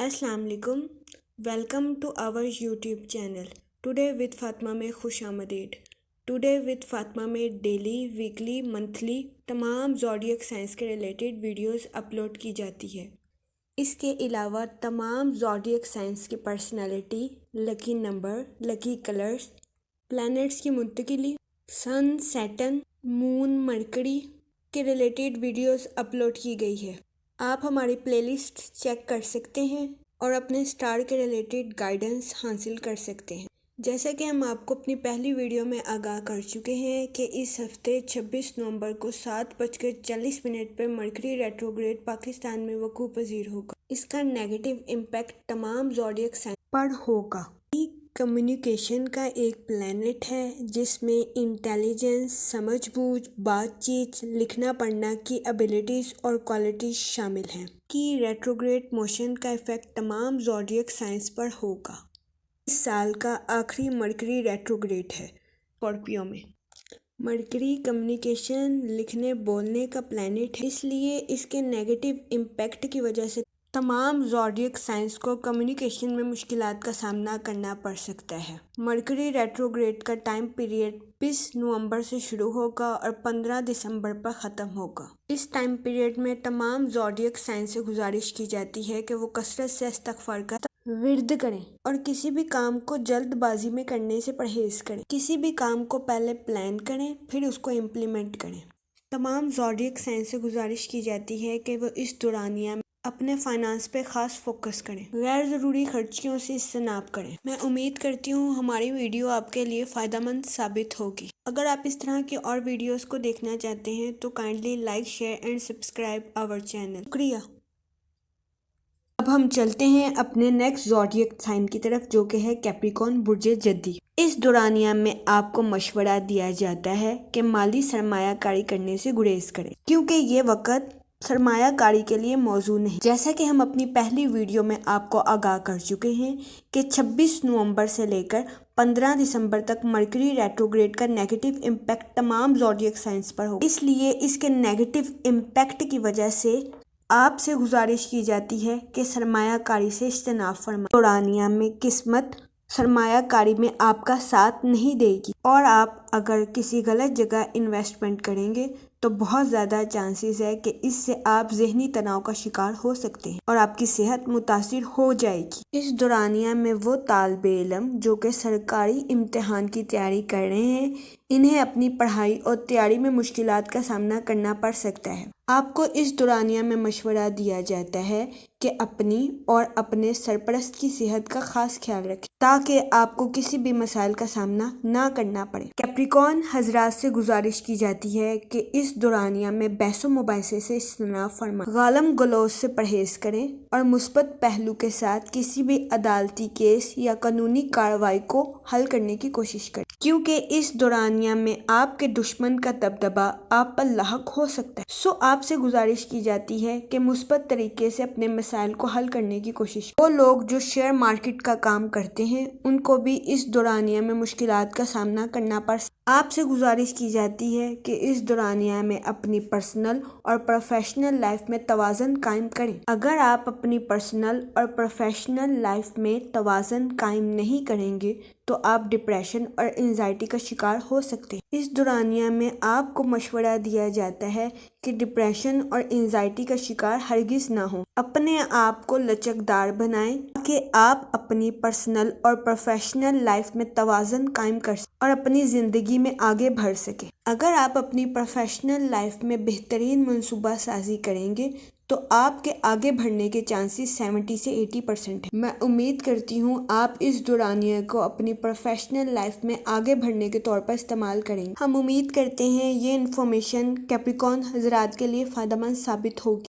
अस्सलाम वालेकुम। Welcome to our YouTube channel today with Fatima में खुश आमदीद। टुडे विद फातिमा में डेली, वीकली, मंथली तमाम ज़ोडिएक साइंस के रिलेटेड वीडियोस अपलोड की जाती है। इसके अलावा तमाम ज़ोडिएक साइंस की personality, lucky number, lucky colours, planets की मुंतकिली, सन, सैटर्न, मून, मरकरी के रिलेटेड वीडियोस अपलोड की गई है। आप हमारी प्लेलिस्ट चेक कर सकते हैं और अपने स्टार के रिलेटेड गाइडेंस हासिल कर सकते हैं। जैसा कि हम आपको अपनी पहली वीडियो में आगाह कर चुके हैं कि इस हफ्ते 26 नवंबर को 7:40 पर मरकरी रेट्रोग्रेड पाकिस्तान में वकूअ पजीर होगा। इसका नेगेटिव इम्पैक्ट तमाम ज़ोडिएक साइन पर होगा। कम्युनिकेशन का एक प्लैनेट है जिसमें इंटेलिजेंस, समझबूझ, बातचीत, लिखना पढ़ना की एबिलिटीज़ और क्वालिटीज़ शामिल हैं। की रेट्रोग्रेड मोशन का इफ़ेक्ट तमाम ज़ोडिएक साइंस पर होगा। इस साल का आखिरी मरकरी रेट्रोग्रेड है स्कॉर्पियो में। मरकरी कम्युनिकेशन, लिखने बोलने का प्लैनेट है, इसलिए इसके नेगेटिव इम्पैक्ट की वजह से तमाम ज़ोडिएक साइंस को कम्युनिकेशन में मुश्किलात का सामना करना पड़ सकता है। मरकरी रेट्रोग्रेड का टाइम पीरियड 20 नवंबर से शुरू होगा और 15 दिसंबर पर ख़त्म होगा। इस टाइम पीरियड में तमाम ज़ोडिएक साइंस से गुजारिश की जाती है कि वो कसरत से इस्तिग़फ़ार का विर्द करें और किसी भी काम को जल्दबाजी में करने से परहेज़ करें। किसी भी काम को पहले प्लान करें, फिर उसको इम्प्लीमेंट करें। तमाम ज़ोडिएक साइंस से गुजारिश की जाती है कि वो इस दौरानिया में अपने फाइनेंस पे ख़ास फोकस करें, गैर ज़रूरी खर्चियों से इज्तनाब करें। मैं उम्मीद करती हूँ हमारी वीडियो आपके लिए फ़ायदेमंद साबित होगी। अगर आप इस तरह की और वीडियोस को देखना चाहते हैं तो kindly like, share and subscribe our channel. शुक्रिया। अब हम चलते हैं अपने नेक्स्ट ज़ोडिएक साइन की तरफ, जो कि है कैप्रिकॉर्न बुर्जे जद्दी। इस दौरानिया में आपको मशवरा दिया जाता है कि माली सरमायाकारी करने से गुरेज करें, क्योंकि ये वक्त सरमायाकारी के लिए मौजू नहीं। जैसा कि हम अपनी पहली वीडियो में आपको आगाह कर चुके हैं कि 26 नवंबर से लेकर 15 दिसंबर तक मरकरी रेट्रोग्रेड का नेगेटिव इम्पैक्ट तमाम ज़ोडिएक साइंस पर होगा। इसलिए इसके नेगेटिव इम्पैक्ट की वजह से आपसे गुजारिश की जाती है कि सरमायाकारी से इज्तनाब फरमाएं। दौरानिया में किस्मत सरमायाकारी में आपका साथ नहीं देगी और आप अगर किसी गलत जगह इन्वेस्टमेंट करेंगे तो बहुत ज़्यादा चांसेस है कि इससे आप ज़हनी तनाव का शिकार हो सकते हैं और आपकी सेहत मुतासिर हो जाएगी। इस दौरानिया में वो तालिबे इल्म जो कि सरकारी इम्तिहान की तैयारी कर रहे हैं, इन्हें अपनी पढ़ाई और तैयारी में मुश्किलात का सामना करना पड़ सकता है। आपको इस दौरानिया में मशवरा दिया जाता है कि अपनी और अपने सरपरस्त की सेहत का खास ख्याल रखें ताकि आपको किसी भी मसाइल का सामना ना करना पड़े। कैप्रिकॉर्न हजरात से गुजारिश की जाती है कि इस दौरानिया में बहसो मुबाहिसे से इज्तनाब फरमाएं, गालम गलौज से परहेज करें और मुस्बत पहलू के साथ किसी भी अदालती केस या कानूनी कार्रवाई को हल करने की कोशिश करें, क्योंकि इस दौरानिया में आपके दुश्मन का दबदबा आप पर लाहक हो सकता है। सो आपसे गुजारिश की जाती है कि मुस्बत तरीके से अपने मसाइल को हल करने की कोशिश करें। वो लोग जो शेयर मार्केट का काम करते हैं उनको भी इस दौरानिया में मुश्किलात का सामना करना पड़ सकता है। आपसे गुजारिश की जाती है कि इस दौरानिया में अपनी पर्सनल और प्रोफेशनल लाइफ में तवाज़न कायम करें। अगर आप अपनी पर्सनल और प्रोफेशनल लाइफ में तवाज़न कायम नहीं करेंगे तो आप डिप्रेशन और एंजाइटी का शिकार हो सकते हैं। इस दौरानिया में आपको मशवरा दिया जाता है कि डिप्रेशन और एंजाइटी का शिकार हरगिज़ ना हो। अपने आप को लचकदार बनाएं ताकि आप अपनी पर्सनल और प्रोफेशनल लाइफ में तवाज़न कायम कर सकें और अपनी ज़िंदगी में आगे बढ़ सकें। अगर आप अपनी प्रोफेशनल लाइफ में बेहतरीन मंसूबा साजी करेंगे तो आपके आगे बढ़ने के चांसेस 70 से 80% हैं। मैं उम्मीद करती हूँ आप इस दौरानिया को अपनी प्रोफेशनल लाइफ में आगे बढ़ने के तौर पर इस्तेमाल करेंगे। हम उम्मीद करते हैं ये इन्फॉर्मेशन कैप्रिकॉर्न हजरात के लिए फ़ायदेमंद साबित होगी।